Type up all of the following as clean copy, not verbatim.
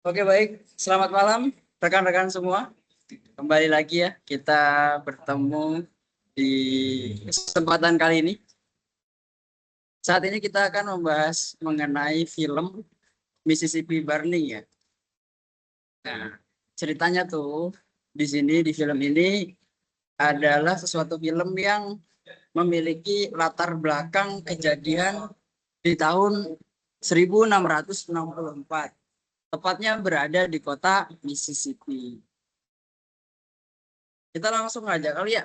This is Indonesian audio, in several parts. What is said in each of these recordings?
Oke, baik. Selamat malam rekan-rekan semua. Kembali lagi ya, kita bertemu di kesempatan kali ini. Saat ini kita akan membahas mengenai film Mississippi Burning ya. Nah, ceritanya tuh di sini di film ini adalah sesuatu film yang memiliki latar belakang kejadian di tahun 1664. Tepatnya berada di kota Mississippi. Kita langsung aja kali ya.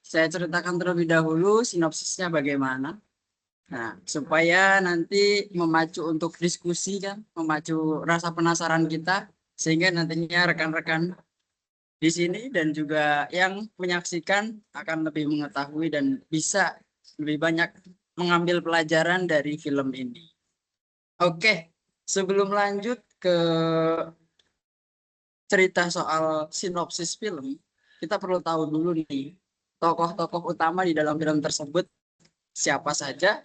Saya ceritakan terlebih dahulu sinopsisnya bagaimana. Nah, supaya nanti memacu untuk diskusi kan, memacu rasa penasaran kita, sehingga nantinya rekan-rekan di sini dan juga yang menyaksikan akan lebih mengetahui dan bisa lebih banyak mengambil pelajaran dari film ini. Oke, sebelum lanjut ke cerita soal sinopsis film, kita perlu tahu dulu nih, tokoh-tokoh utama di dalam film tersebut siapa saja,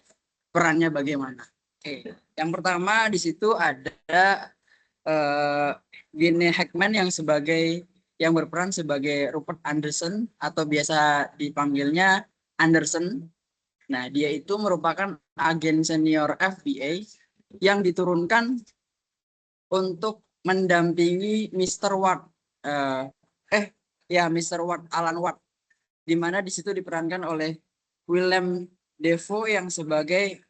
perannya bagaimana. Oke, yang pertama di situ ada eh, Gene Hackman yang berperan sebagai Rupert Anderson atau biasa dipanggilnya Anderson. Nah, dia itu merupakan agen senior FBI yang diturunkan untuk mendampingi Mr. Ward. Eh, eh, ya Mr. Ward, Alan Ward, di mana di situ diperankan oleh Willem Dafoe yang sebagai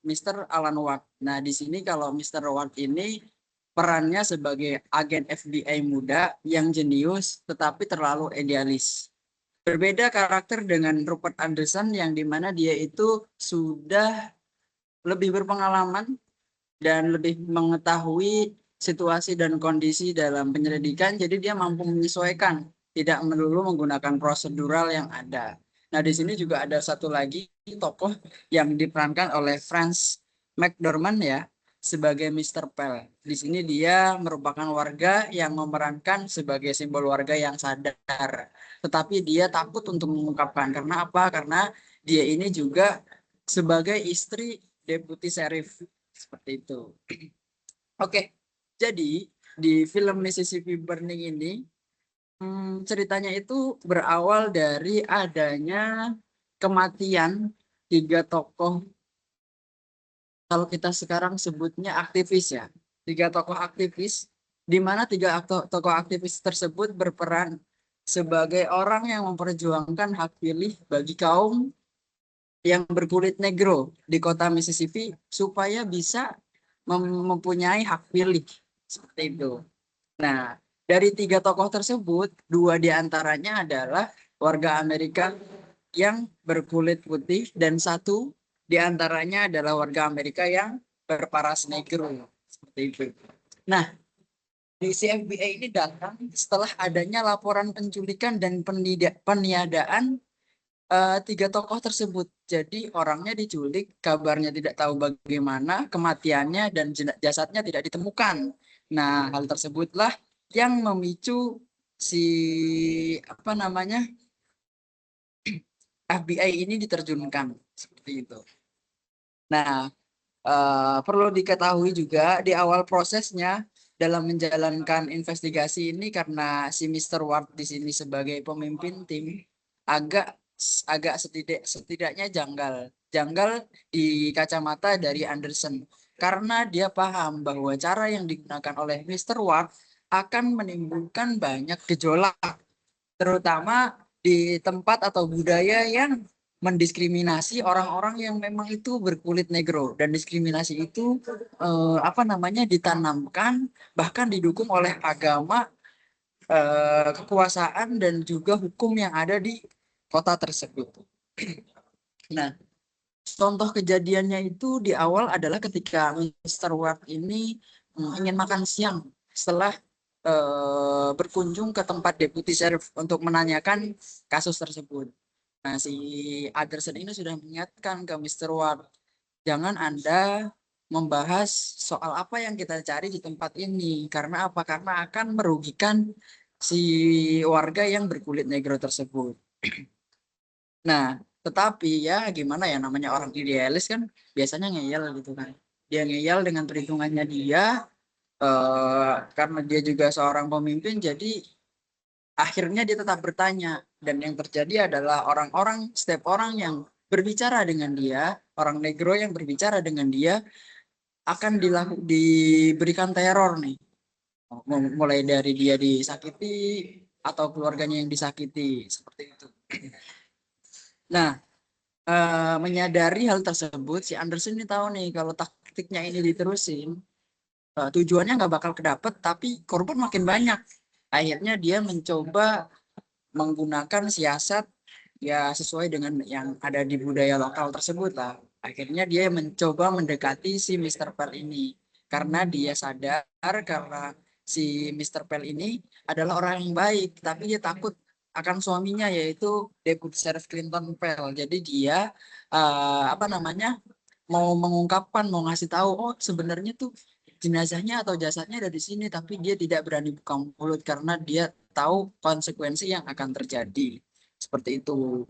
Mr. Alan Ward. Nah, di sini kalau Mr. Ward ini perannya sebagai agen FBI muda yang jenius tetapi terlalu idealis. Berbeda karakter dengan Rupert Anderson yang dimana dia itu sudah lebih berpengalaman dan lebih mengetahui situasi dan kondisi dalam penyelidikan, jadi dia mampu menyesuaikan, tidak melulu menggunakan prosedural yang ada. Nah, di sini juga ada satu lagi tokoh yang diperankan oleh Franz McDormand ya, sebagai Mr. Pell. Di sini dia merupakan warga yang memerankan sebagai simbol warga yang sadar. Tetapi dia takut untuk mengungkapkan. Karena apa? Karena dia ini juga sebagai istri deputi sheriff seperti itu. Oke, jadi di film Mississippi Burning ini ceritanya itu berawal dari adanya kematian tiga tokoh, kalau kita sekarang sebutnya aktivis ya, tiga tokoh aktivis, di mana tokoh aktivis tersebut berperan sebagai orang yang memperjuangkan hak pilih bagi kaum yang berkulit negro di kota Mississippi supaya bisa mempunyai hak pilih seperti itu. Nah, dari tiga tokoh tersebut, dua diantaranya adalah warga Amerika yang berkulit putih dan satu diantaranya adalah warga Amerika yang berparas negro seperti itu. Nah, di CFBA ini datang setelah adanya laporan penculikan dan peniadaan tiga tokoh tersebut. Jadi orangnya diculik, kabarnya tidak tahu bagaimana, kematiannya dan jasadnya tidak ditemukan. Nah, hal tersebutlah yang memicu si apa namanya FBI ini diterjunkan seperti itu. Nah, perlu diketahui juga di awal prosesnya dalam menjalankan investigasi ini karena si Mr. Ward di sini sebagai pemimpin tim agak agak setidaknya janggal di kacamata dari Anderson karena dia paham bahwa cara yang digunakan oleh Mr. Ward akan menimbulkan banyak gejolak terutama di tempat atau budaya yang mendiskriminasi orang-orang yang memang itu berkulit negro dan diskriminasi itu apa namanya ditanamkan bahkan didukung oleh agama, kekuasaan dan juga hukum yang ada di kota tersebut. Nah, contoh kejadiannya itu di awal adalah ketika Mr. Ward ini ingin makan siang setelah berkunjung ke tempat deputi sheriff untuk menanyakan kasus tersebut. Nah, si Anderson ini sudah mengingatkan ke Mr. Ward, jangan Anda membahas soal apa yang kita cari di tempat ini. Karena apa? Karena akan merugikan si warga yang berkulit negro tersebut. Nah, tetapi ya gimana ya namanya orang idealis kan biasanya ngeyel gitu kan. Dia ngeyel dengan perhitungannya dia, Karena dia juga seorang pemimpin, jadi akhirnya dia tetap bertanya. Dan yang terjadi adalah setiap orang yang berbicara dengan dia, orang negro yang berbicara dengan dia akan diberikan teror nih. Mulai dari dia disakiti atau keluarganya yang disakiti, seperti itu. Nah, menyadari hal tersebut, si Anderson ini tahu nih kalau taktiknya ini diterusin, tujuannya nggak bakal kedapet, tapi korban makin banyak. Akhirnya dia mencoba menggunakan siasat ya sesuai dengan yang ada di budaya lokal tersebut lah. Akhirnya dia mencoba mendekati si Mr. Pell ini karena dia sadar karena si Mr. Pell ini adalah orang yang baik, tapi dia takut akan suaminya yaitu Deputy Sheriff Clinton Pell. Jadi dia apa namanya mau mengungkapkan, mau ngasih tahu, oh sebenarnya tuh jenazahnya atau jasadnya ada di sini, tapi dia tidak berani buka mulut karena dia tahu konsekuensi yang akan terjadi. Seperti itu.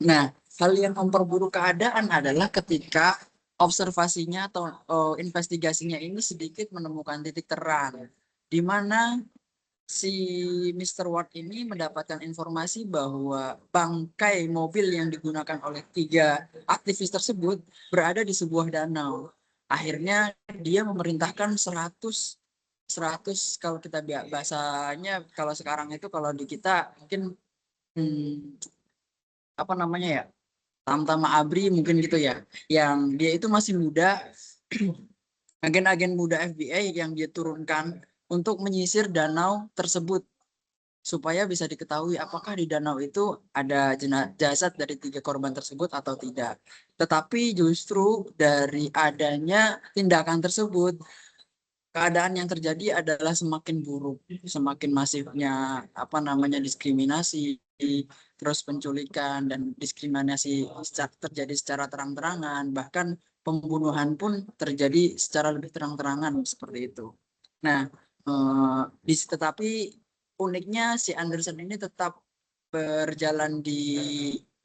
Nah, hal yang memperburuk keadaan adalah ketika observasinya atau investigasinya ini sedikit menemukan titik terang, di mana si Mr. Ward ini mendapatkan informasi bahwa bangkai mobil yang digunakan oleh 3 aktivis tersebut berada di sebuah danau. Akhirnya dia memerintahkan 100 kalau kita bahasanya kalau sekarang itu kalau di kita mungkin apa namanya ya? Tamtama Abri mungkin gitu ya. Yang dia itu masih muda, agen-agen muda FBI yang dia turunkan untuk menyisir danau tersebut supaya bisa diketahui apakah di danau itu ada jasad dari 3 korban tersebut atau tidak. Tetapi justru dari adanya tindakan tersebut, keadaan yang terjadi adalah semakin buruk, semakin masifnya apa namanya diskriminasi, terus penculikan dan diskriminasi terjadi secara terang-terangan, bahkan pembunuhan pun terjadi secara lebih terang-terangan seperti itu. Nah, tetapi uniknya si Anderson ini tetap berjalan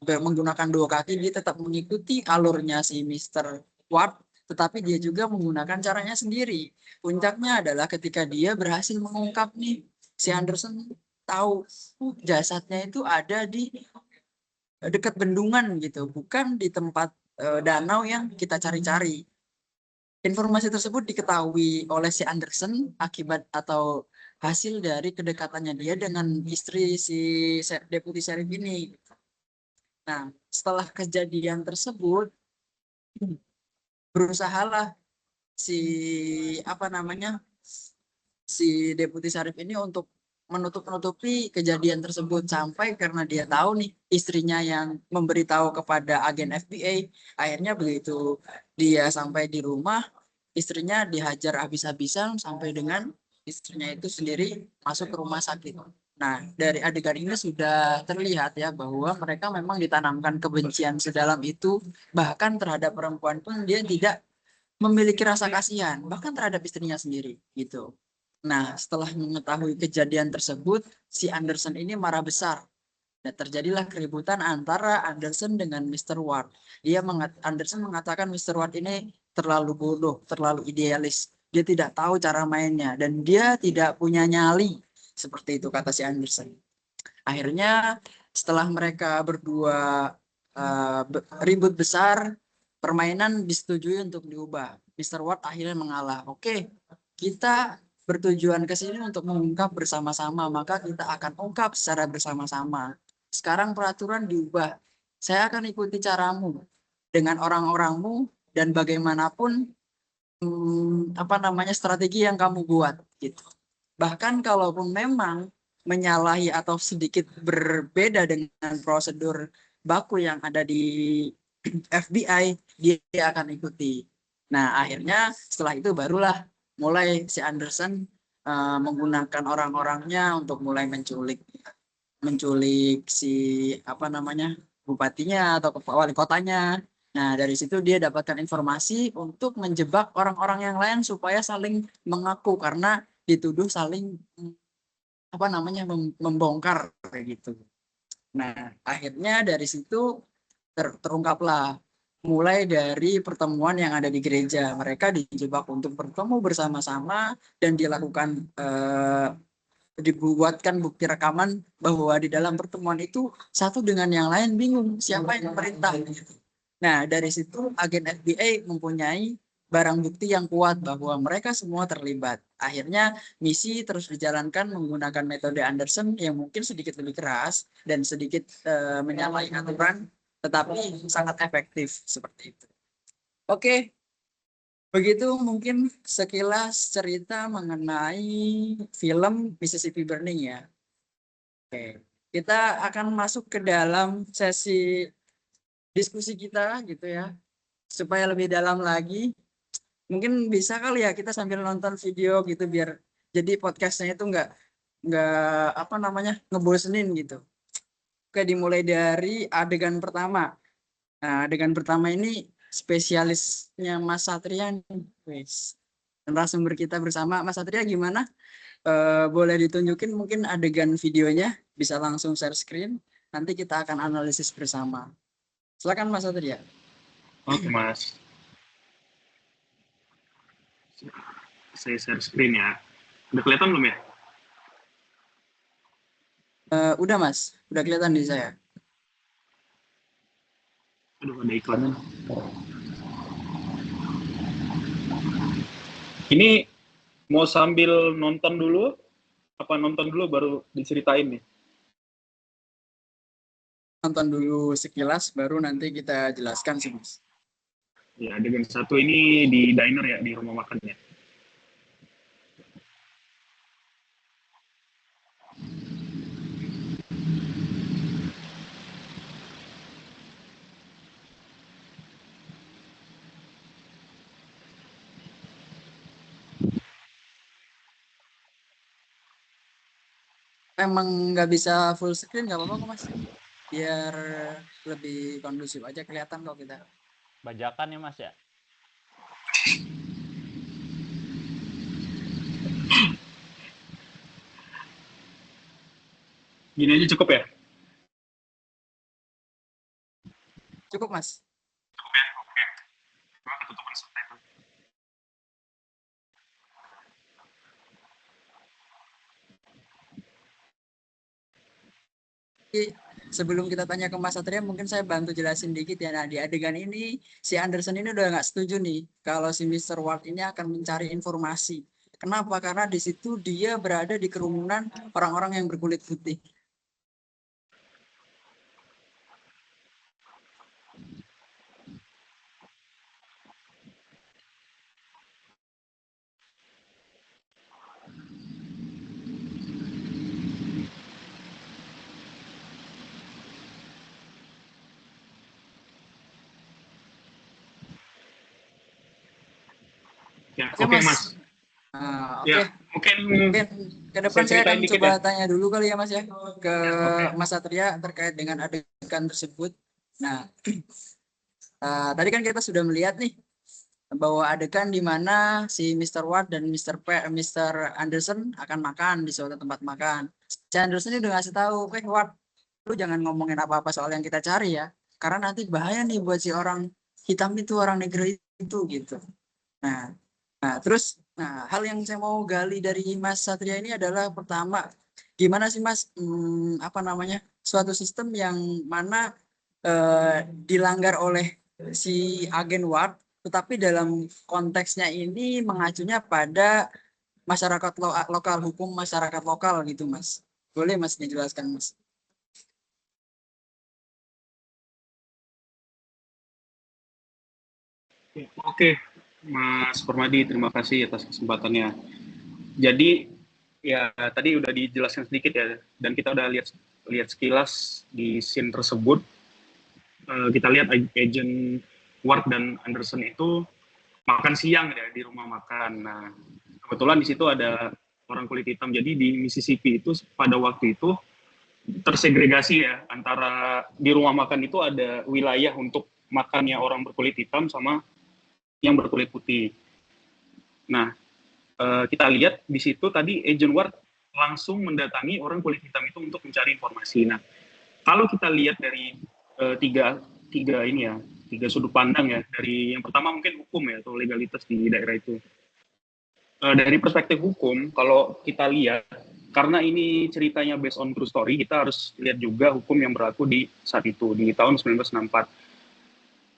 menggunakan 2 kaki, dia tetap mengikuti alurnya si Mr. Ward, tetapi dia juga menggunakan caranya sendiri. Puncaknya adalah ketika dia berhasil mengungkap nih, si Anderson tahu jasadnya itu ada di dekat bendungan gitu, bukan di tempat danau yang kita cari-cari. Informasi tersebut diketahui oleh si Anderson akibat atau hasil dari kedekatannya dia dengan istri si Deputi Sheriff ini. Nah, setelah kejadian tersebut, berusahalah si apa namanya si Deputi Syarif ini untuk menutup-nutupi kejadian tersebut sampai karena dia tahu nih istrinya yang memberitahu kepada agen FBI. Akhirnya begitu dia sampai di rumah, istrinya dihajar habis-habisan sampai dengan istrinya itu sendiri masuk ke rumah sakit. Nah, dari adegan ini sudah terlihat ya bahwa mereka memang ditanamkan kebencian sedalam itu, bahkan terhadap perempuan pun dia tidak memiliki rasa kasihan, bahkan terhadap istrinya sendiri gitu. Nah, setelah mengetahui kejadian tersebut, si Anderson ini marah besar. Dan terjadilah keributan antara Anderson dengan Mr. Ward. Anderson mengatakan Mr. Ward ini terlalu bodoh, terlalu idealis. Dia tidak tahu cara mainnya dan dia tidak punya nyali. Seperti itu kata si Anderson. Akhirnya setelah mereka berdua ribut besar, permainan disetujui untuk diubah. Mr. Ward akhirnya mengalah. Oke, kita bertujuan ke sini untuk mengungkap bersama-sama, maka kita akan ungkap secara bersama-sama. Sekarang peraturan diubah. Saya akan ikuti caramu dengan orang-orangmu dan bagaimanapun apa namanya strategi yang kamu buat gitu. Bahkan kalaupun memang menyalahi atau sedikit berbeda dengan prosedur baku yang ada di FBI, dia akan ikuti. Nah, akhirnya setelah itu barulah mulai si Anderson menggunakan orang-orangnya untuk mulai menculik si apa namanya bupatinya atau wali kotanya. Nah, dari situ dia dapatkan informasi untuk menjebak orang-orang yang lain supaya saling mengaku karena dituduh saling apa namanya membongkar kayak gitu. Nah, akhirnya dari situ terungkaplah mulai dari pertemuan yang ada di gereja. Mereka dijebak untuk bertemu bersama-sama dan dibuatkan bukti rekaman bahwa di dalam pertemuan itu satu dengan yang lain bingung siapa yang perintah. Nah, dari situ agen FBI mempunyai barang bukti yang kuat bahwa mereka semua terlibat. Akhirnya misi terus dijalankan menggunakan metode Anderson yang mungkin sedikit lebih keras dan sedikit menyalahi aturan, tetapi sangat efektif seperti itu. Oke, begitu mungkin sekilas cerita mengenai film Mississippi Burning ya. Oke, kita akan masuk ke dalam sesi diskusi kita gitu ya. Supaya lebih dalam lagi, mungkin bisa kali ya kita sambil nonton video gitu biar jadi podcastnya itu nggak apa namanya ngebosenin gitu. Oke, dimulai dari adegan pertama. Nah, adegan pertama ini spesialisnya Mas Satria nih, wes. Narasumber kita bersama Mas Satria gimana? Boleh ditunjukin mungkin adegan videonya, bisa langsung share screen. Nanti kita akan analisis bersama. Silakan Mas Satria. Oke, Mas. Saya share screen ya. Udah kelihatan belum ya? Udah Mas, udah kelihatan di saya. Aduh, ada iklannya. Ini mau sambil nonton dulu, apa nonton dulu baru diceritain nih? Nonton dulu sekilas, baru nanti kita jelaskan sih Mas. Ya, adegan satu ini di diner ya, di rumah makan ya. Emang nggak bisa full screen nggak apa-apa kok Mas. Biar lebih kondusif aja kelihatan kok kita. Bajakan ya Mas ya? Gini aja cukup ya? Cukup Mas. Cukup ya? Oke. Cuma ketutupan subtitle. Sebelum kita tanya ke Mas Satria, mungkin saya bantu jelasin dikit ya. Nah, di adegan ini, si Anderson ini udah nggak setuju nih kalau si Mr. Ward ini akan mencari informasi. Kenapa? Karena di situ dia berada di kerumunan orang-orang yang berkulit putih. Ya, Oke, oke Mas. Mas. Nah, Ya, oke. mungkin Mungkin ke depan saya ceritain akan dikit coba ya. tanya dulu kali ya Mas ya ke Oke. Mas Satria terkait dengan adegan tersebut. Nah, tadi kan kita sudah melihat nih bahwa adegan di mana si Mr. Ward dan Mr. Anderson akan makan di suatu tempat makan. Si Anderson ini udah ngasih tahu, Ward, lu jangan ngomongin apa-apa soal yang kita cari ya, karena nanti bahaya nih buat si orang hitam itu, orang negro itu gitu. Nah, hal yang saya mau gali dari Mas Satria ini adalah pertama, gimana sih Mas, apa namanya, suatu sistem yang mana dilanggar oleh si agen Ward, tetapi dalam konteksnya ini mengacunya pada masyarakat lokal, hukum masyarakat lokal gitu Mas. Boleh Mas dijelaskan Mas? Oke, Mas Permadi, terima kasih atas kesempatannya. Jadi ya tadi udah dijelaskan sedikit ya, dan kita udah lihat sekilas di scene tersebut. Kita lihat agent Ward dan Anderson itu makan siang ya di rumah makan. Nah, kebetulan di situ ada orang kulit hitam. Jadi di Mississippi itu pada waktu itu tersegregasi ya, antara di rumah makan itu ada wilayah untuk makannya orang berkulit hitam sama yang berkulit putih. Nah, kita lihat di situ tadi agent Ward langsung mendatangi orang kulit hitam itu untuk mencari informasi. Nah, kalau kita lihat dari tiga ini ya, tiga sudut pandang ya. Dari yang pertama mungkin hukum ya atau legalitas di daerah itu. Dari perspektif hukum, kalau kita lihat, karena ini ceritanya based on true story, kita harus lihat juga hukum yang berlaku di saat itu, di tahun 1964.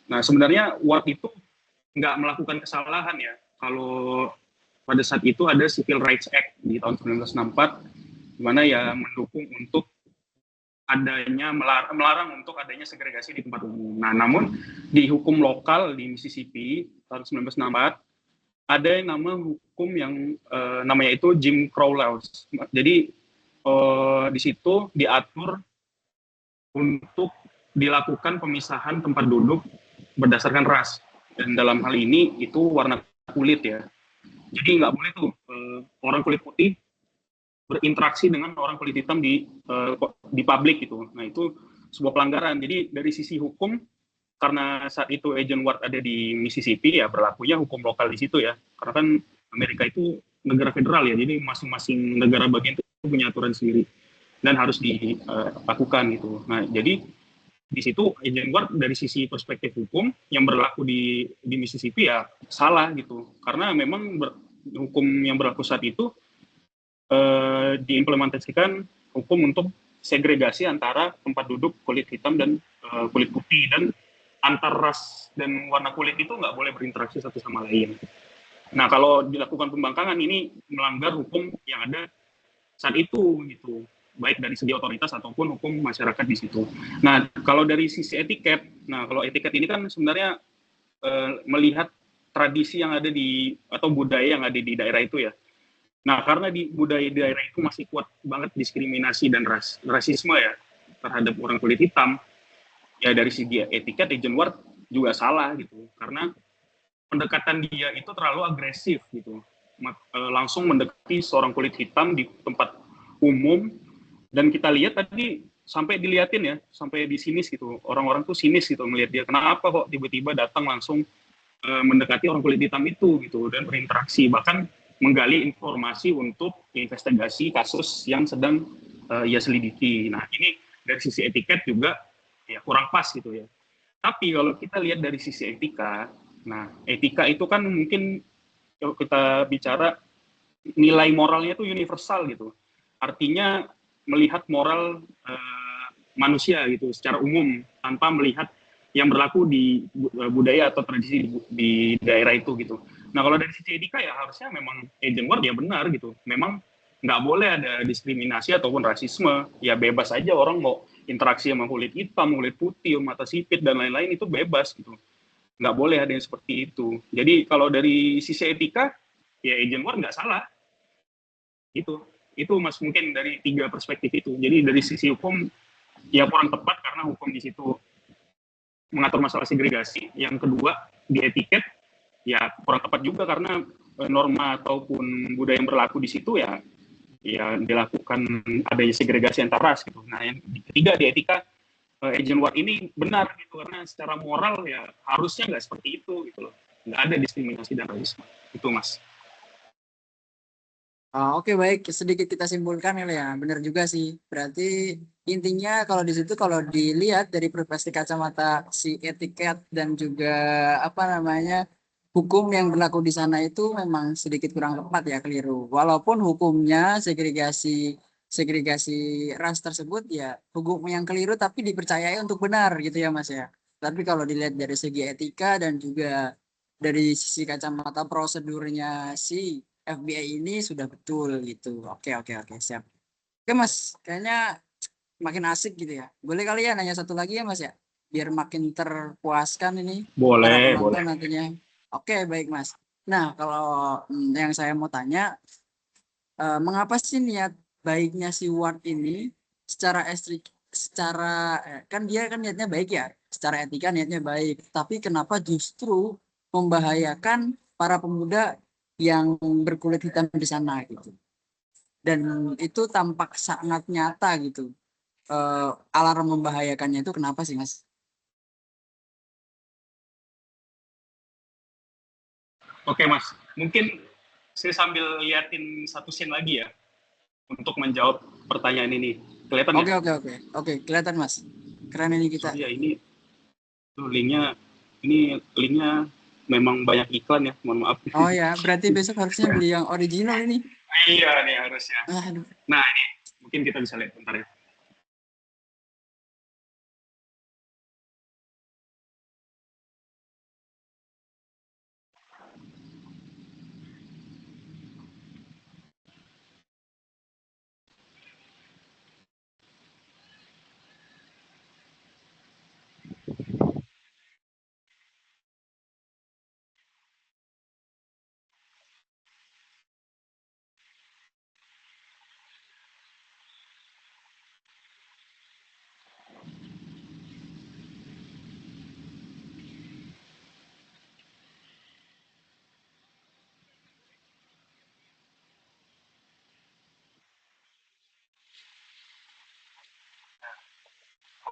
Nah, sebenarnya Ward itu nggak melakukan kesalahan ya. Kalau pada saat itu ada Civil Rights Act di tahun 1964, di mana ya mendukung untuk adanya, melarang untuk adanya segregasi di tempat umum. Nah, namun di hukum lokal di Mississippi tahun 1964, ada yang hukum yang namanya itu Jim Crow Laws. Jadi di situ diatur untuk dilakukan pemisahan tempat duduk berdasarkan ras. Dan dalam hal ini itu warna kulit ya. Jadi nggak boleh tuh orang kulit putih berinteraksi dengan orang kulit hitam di publik gitu. Nah itu sebuah pelanggaran. Jadi dari sisi hukum, karena saat itu Agent Ward ada di Mississippi ya berlakunya hukum lokal di situ ya, karena kan Amerika itu negara federal ya, jadi masing-masing negara bagian itu punya aturan sendiri dan harus dilakukan gitu. Nah jadi di situ Agent Ward dari sisi perspektif hukum yang berlaku di Mississippi ya salah gitu, karena memang hukum yang berlaku saat itu diimplementasikan hukum untuk segregasi antara tempat duduk kulit hitam dan kulit putih, dan antar ras dan warna kulit itu nggak boleh berinteraksi satu sama lain. Nah, kalau dilakukan pembangkangan ini melanggar hukum yang ada saat itu gitu, baik dari segi otoritas ataupun hukum masyarakat di situ. Nah, kalau dari sisi etiket, kalau etiket ini kan sebenarnya melihat tradisi yang ada atau budaya yang ada di daerah itu ya. Nah, karena di budaya di daerah itu masih kuat banget diskriminasi dan rasisme ya terhadap orang kulit hitam, ya dari segi etiket Agent Ward juga salah gitu, karena pendekatan dia itu terlalu agresif gitu, langsung mendekati seorang kulit hitam di tempat umum, dan kita lihat tadi sampai diliatin ya, sampai di sinis gitu, orang-orang tuh sinis gitu melihat dia, kenapa kok tiba-tiba datang langsung mendekati orang kulit hitam itu gitu, dan berinteraksi, bahkan menggali informasi untuk investigasi kasus yang sedang ia selidiki. Nah ini dari sisi etiket juga ya kurang pas gitu ya. Tapi kalau kita lihat dari sisi etika, nah etika itu kan mungkin kalau kita bicara nilai moralnya itu universal gitu. Artinya melihat moral manusia gitu secara umum tanpa melihat yang berlaku di budaya atau tradisi di daerah itu gitu. Nah kalau dari sisi etika ya harusnya memang Agent Ward ya benar gitu. Memang nggak boleh ada diskriminasi ataupun rasisme. Ya bebas aja orang mau interaksi sama kulit hitam, kulit putih, mata sipit, dan lain-lain itu bebas gitu. Nggak boleh ada yang seperti itu. Jadi kalau dari sisi etika, ya Agent Ward nggak salah. Itu Mas mungkin dari tiga perspektif itu. Jadi dari sisi hukum, ya kurang tepat karena hukum di situ mengatur masalah segregasi. Yang kedua, di etiket, ya kurang tepat juga karena norma ataupun budaya yang berlaku di situ ya dilakukan adanya segregasi antar ras gitu. Nah yang ketiga di etika, Agent Ward ini benar gitu karena secara moral ya harusnya nggak seperti itu gitu loh, nggak ada diskriminasi dan rasisme itu Mas. Oke, baik, sedikit kita simpulkan ya, benar juga sih. Berarti intinya kalau di situ kalau dilihat dari perspektif kacamata si etiket dan juga apa namanya hukum yang berlaku di sana itu memang sedikit kurang tepat ya, keliru. Walaupun hukumnya segregasi ras tersebut ya hukum yang keliru tapi dipercayai untuk benar gitu ya Mas ya. Tapi kalau dilihat dari segi etika dan juga dari sisi kacamata prosedurnya si FBI ini sudah betul gitu. Oke, oke, oke, siap. Oke Mas, kayaknya makin asik gitu ya. Boleh kali ya nanya satu lagi ya Mas ya, biar makin terpuaskan ini para Boleh, penonton boleh. nantinya. Oke, baik Mas. Nah, kalau yang saya mau tanya, mengapa sih niat baiknya si Ward ini secara kan dia kan niatnya baik ya, secara etika niatnya baik, tapi kenapa justru membahayakan para pemuda yang berkulit hitam di sana gitu, dan itu tampak sangat nyata gitu. Alarm membahayakannya itu kenapa sih Mas? Oke Mas, mungkin saya sambil liatin satu scene lagi ya untuk menjawab pertanyaan ini. Kelihatan Oke, ya? oke, oke, oke, kelihatan Mas, keren ini kita. Sorry ya, ini tuh linknya Ini linknya memang banyak iklan ya, mohon maaf. Oh ya, berarti besok harusnya beli yang original ini. Iya nih harusnya. Aduh. Nah ini mungkin kita bisa lihat bentar ya.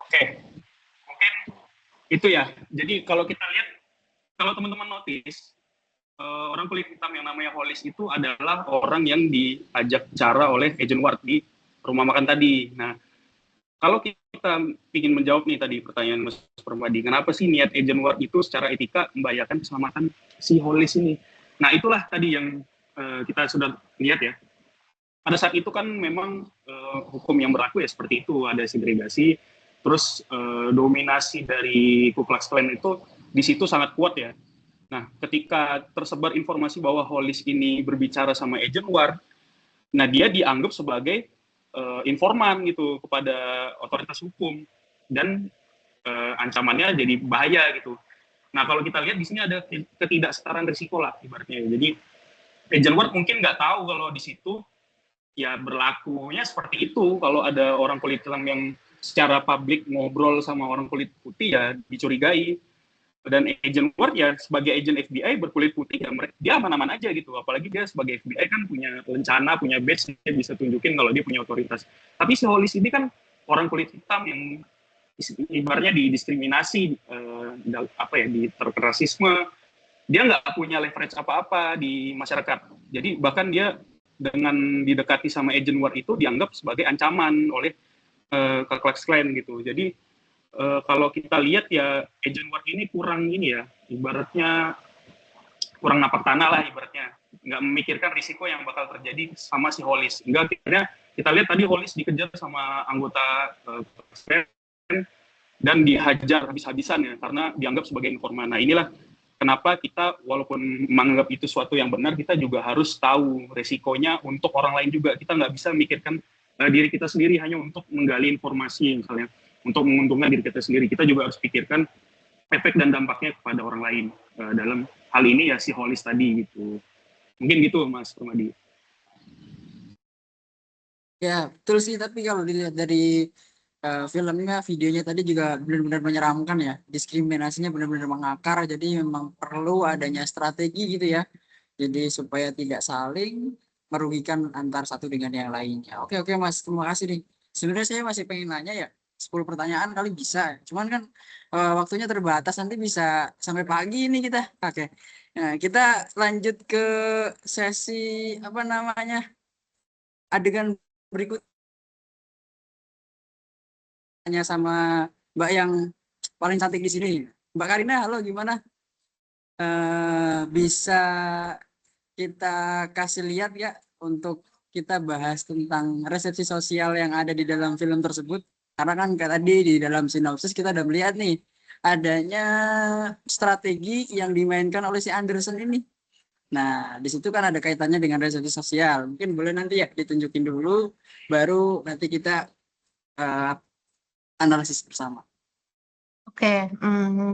Oke, mungkin itu ya. Jadi kalau kita lihat, kalau teman-teman notice, orang kulit hitam yang namanya Hollis itu adalah orang yang diajak bicara oleh agent Ward di rumah makan tadi. Nah, kalau kita ingin menjawab nih tadi pertanyaan Mas Permadi, kenapa sih niat agent Ward itu secara etika membahayakan keselamatan si Hollis ini? Nah, itulah tadi yang kita sudah lihat ya. Pada saat itu kan memang hukum yang berlaku ya seperti itu, ada segregasi, terus dominasi dari Ku Klux Klan itu di situ sangat kuat ya. Nah, ketika tersebar informasi bahwa Hollis ini berbicara sama agent Ward, nah dia dianggap sebagai informan gitu kepada otoritas hukum dan ancamannya jadi bahaya gitu. Nah, kalau kita lihat di sini ada ketidaksetaraan risiko lah ibaratnya. Jadi agent Ward mungkin nggak tahu kalau di situ ya berlakunya seperti itu. Kalau ada orang kulit hitam yang secara publik ngobrol sama orang kulit putih ya dicurigai. Dan agent Ward ya sebagai agent FBI berkulit putih ya dia aman-aman aja gitu. Apalagi dia sebagai FBI kan punya rencana, punya badge, dia bisa tunjukin kalau dia punya otoritas. Tapi si Hollis ini kan orang kulit hitam yang ibaratnya didiskriminasi, apa ya, di rasisme. Dia nggak punya leverage apa-apa di masyarakat. Jadi bahkan dia dengan didekati sama agent Ward itu dianggap sebagai ancaman oleh Ku Klux Klan gitu. Jadi kalau kita lihat ya agent Ward ini kurang ini ya, ibaratnya kurang napak tanah lah ibaratnya, nggak memikirkan risiko yang bakal terjadi sama si Hollis. Hingga akhirnya kita lihat tadi Hollis dikejar sama anggota dan dihajar habis-habisan ya karena dianggap sebagai informan. Nah inilah kenapa kita walaupun menganggap itu suatu yang benar, kita juga harus tahu resikonya untuk orang lain juga. Kita nggak bisa memikirkan diri kita sendiri hanya untuk menggali informasi misalnya untuk menguntungkan diri kita sendiri. Kita juga harus pikirkan efek dan dampaknya kepada orang lain. Dalam hal ini ya si Hollis tadi gitu. Mungkin gitu Mas Permadi. Ya, betul sih. Tapi kalau dilihat dari filmnya, videonya tadi juga benar-benar menyeramkan ya. Diskriminasinya benar-benar mengakar. Jadi memang perlu adanya strategi gitu ya. Jadi supaya tidak saling merugikan antar satu dengan yang lainnya. Oke, oke Mas, terima kasih nih. Sebenarnya saya masih pengen nanya ya, 10 pertanyaan kali bisa. Cuman kan waktunya terbatas, nanti bisa sampai pagi ini kita. Oke. Nah, kita lanjut ke sesi apa namanya? Adegan berikut tanya sama Mbak yang paling cantik di sini. Mbak Karina, halo gimana? Bisa kita kasih lihat ya untuk kita bahas tentang resepsi sosial yang ada di dalam film tersebut. Karena kan kayak tadi di dalam sinopsis kita udah melihat nih adanya strategi yang dimainkan oleh si Anderson ini. Nah, di situ kan ada kaitannya dengan resepsi sosial. Mungkin boleh nanti ya ditunjukin dulu, baru nanti kita uh, analisis bersama. Oke,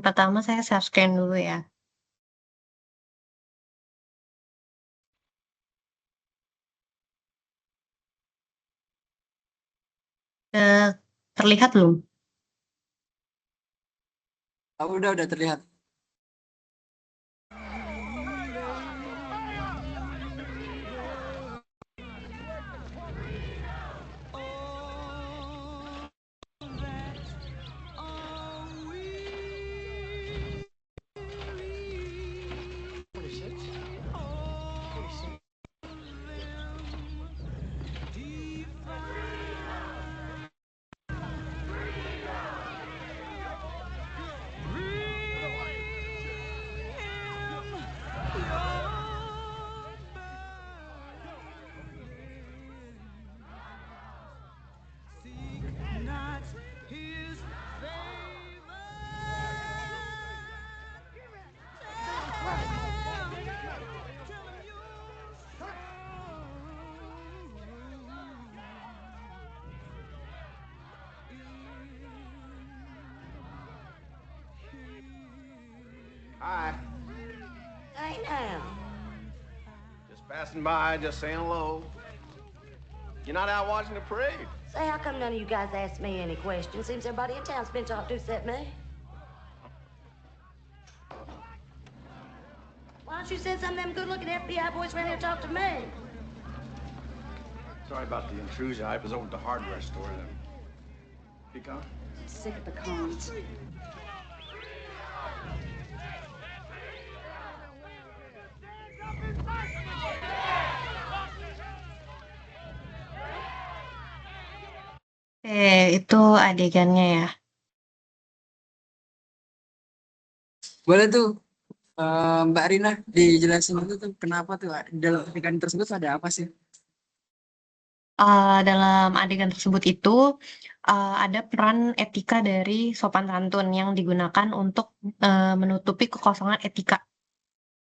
pertama saya share screen dulu ya. Terlihat belum? Udah terlihat. Hi, Hey now. just passing by, just saying hello. You're not out watching the parade? Say, how come none of you guys asked me any questions? Seems everybody in town's been talked to except me. Why don't you send some of them good-looking FBI boys around here to talk to me? Sorry about the intrusion. I was over at the hardware store. Pecan? Sick of pecans. Itu adegannya ya. Boleh tuh Mbak Rina dijelasin dulu tuh kenapa tuh di dalam adegan tersebut ada apa sih? Dalam adegan tersebut itu ada peran etika dari sopan santun yang digunakan untuk menutupi kekosongan etika.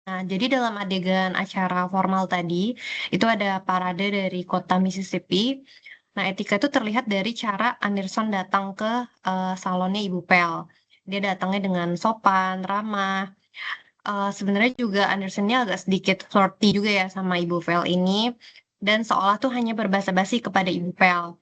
Nah, jadi dalam adegan acara formal tadi, itu ada parade dari kota Mississippi. Nah, etika itu terlihat dari cara Anderson datang ke salonnya Ibu Pel. Dia datangnya dengan sopan, ramah. Sebenarnya juga Anderson-nya agak sedikit flirty juga ya sama Ibu Pel ini. Dan seolah tuh hanya berbasa-basi kepada Ibu Pel.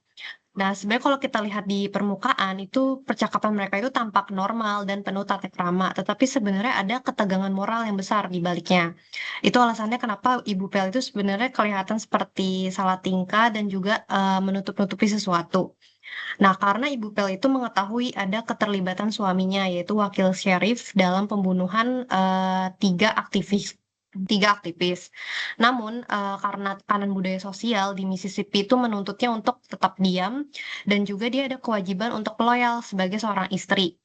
Nah, sebenarnya kalau kita lihat di permukaan itu percakapan mereka itu tampak normal dan penuh tata krama, tetapi sebenarnya ada ketegangan moral yang besar di baliknya. Itu alasannya kenapa Ibu Pel itu sebenarnya kelihatan seperti salah tingkah dan juga menutup-nutupi sesuatu. Nah, karena Ibu Pel itu mengetahui ada keterlibatan suaminya, yaitu wakil sheriff dalam pembunuhan tiga aktivis. Namun, karena tekanan budaya sosial di Mississippi itu menuntutnya untuk tetap diam, dan juga dia ada kewajiban untuk loyal sebagai seorang istri.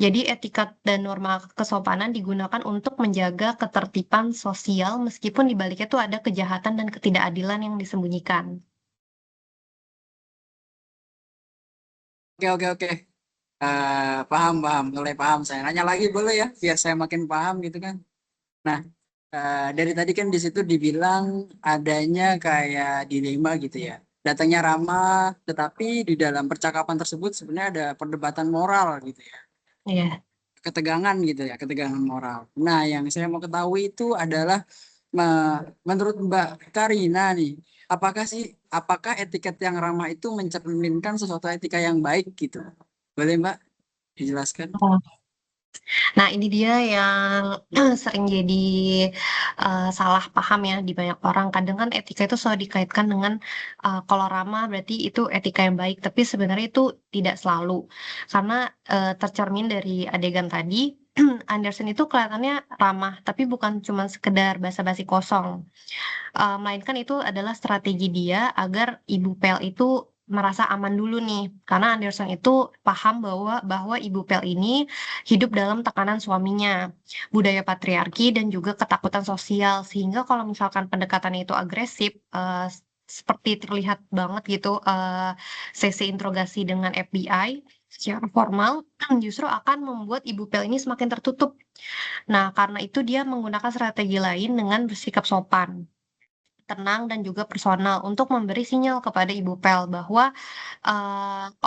Jadi etikat dan norma kesopanan digunakan untuk menjaga ketertiban sosial meskipun di baliknya tuh ada kejahatan dan ketidakadilan yang disembunyikan. Oke. Paham, mulai paham saya. Nanya lagi boleh ya, biar saya makin paham gitu kan. Nah, dari tadi kan di situ dibilang adanya kayak dilema gitu ya. Datangnya ramah, tetapi di dalam percakapan tersebut sebenarnya ada perdebatan moral gitu ya. Iya. Ketegangan gitu ya, ketegangan moral. Nah, yang saya mau ketahui itu adalah menurut Mbak Karina nih, apakah etiket yang ramah itu mencerminkan sesuatu etika yang baik gitu? Boleh Mbak dijelaskan? Oh. Nah, ini dia yang sering jadi salah paham ya di banyak orang. Kadang kan etika itu selalu dikaitkan dengan kalau ramah berarti itu etika yang baik, tapi sebenarnya itu tidak selalu. Karena tercermin dari adegan tadi, Anderson itu kelihatannya ramah, tapi bukan cuma sekedar basa-basi kosong. Melainkan itu adalah strategi dia agar Ibu Pel itu merasa aman dulu nih, karena Anderson itu paham bahwa Ibu Pel ini hidup dalam tekanan suaminya, budaya patriarki dan juga ketakutan sosial. Sehingga kalau misalkan pendekatannya itu agresif, seperti terlihat banget gitu sesi interogasi dengan FBI secara formal, justru akan membuat Ibu Pel ini semakin tertutup. Nah, karena itu dia menggunakan strategi lain dengan bersikap sopan, tenang dan juga personal untuk memberi sinyal kepada Ibu Pel bahwa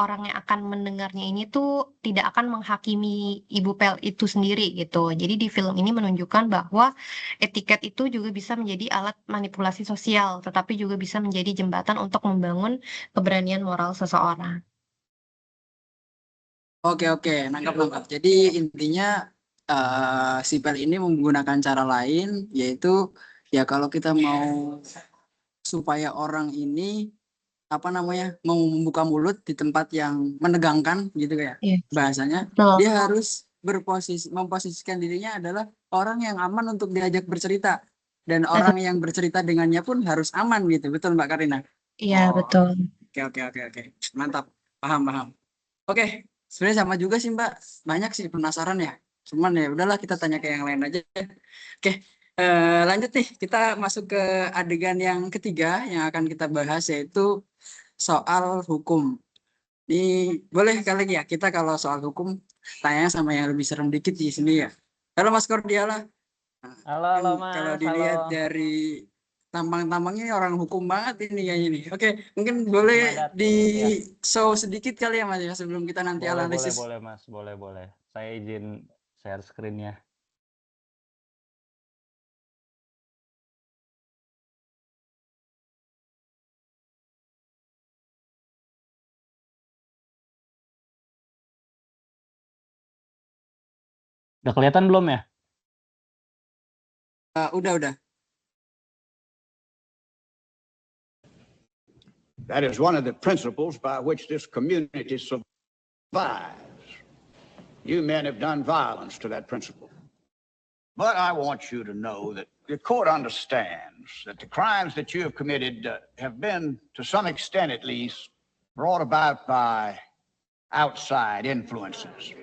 orang yang akan mendengarnya ini tuh tidak akan menghakimi Ibu Pel itu sendiri gitu. Jadi di film ini menunjukkan bahwa etiket itu juga bisa menjadi alat manipulasi sosial, tetapi juga bisa menjadi jembatan untuk membangun keberanian moral seseorang. Oke, nangkap. Jadi intinya si Pel ini menggunakan cara lain, yaitu ya kalau kita mau supaya orang ini apa namanya mau membuka mulut di tempat yang menegangkan gitu ya Iya, bahasanya, betul. dia harus memposisikan dirinya adalah orang yang aman untuk diajak bercerita dan Betul. orang yang bercerita dengannya pun harus aman gitu, betul Mbak Karina? Iya, Oh, betul. oke, mantap, paham. Oke, sebenarnya sama juga sih Mbak, banyak sih penasaran ya, cuman ya udahlah kita tanya ke yang lain aja. Oke, lanjut nih, kita masuk ke adegan yang ketiga yang akan kita bahas, yaitu soal hukum. Ini boleh kali ya kita kalau soal hukum tanya sama yang lebih serem dikit di sini ya. Halo Mas Kordiala. Nah, Halo kalau Mas, dilihat halo. dari tampang-tampangnya ini orang hukum banget ini kayaknya nih. Oke, mungkin boleh Hukum adat. di Ya, show sedikit kali ya Mas ya sebelum kita nanti boleh analisis. Mas, boleh. Saya izin share screen-nya. Udah kelihatan belum ya? Udah. That is one of the principles by which this community survives. You men have done violence to that principle. But I want you to know that the court understands that the crimes that you have committed have been, to some extent at least, brought about by outside influences.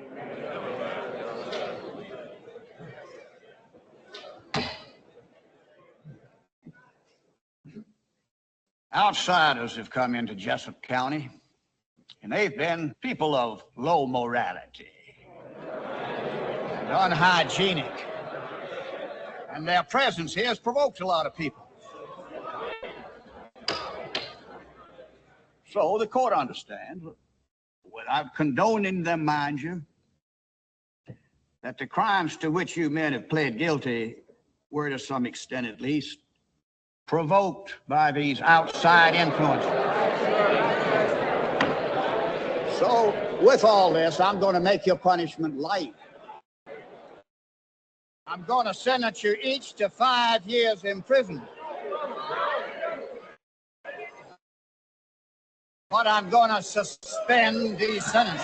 Outsiders have come into Jessup County, and they've been people of low morality and unhygienic. And their presence here has provoked a lot of people. So the court understands, without condoning them, mind you, that the crimes to which you men have pled guilty were, to some extent at least, provoked by these outside influences. So, with all this, I'm going to make your punishment light. I'm going to sentence you each to 5 years imprisonment. But I'm going to suspend these sentences.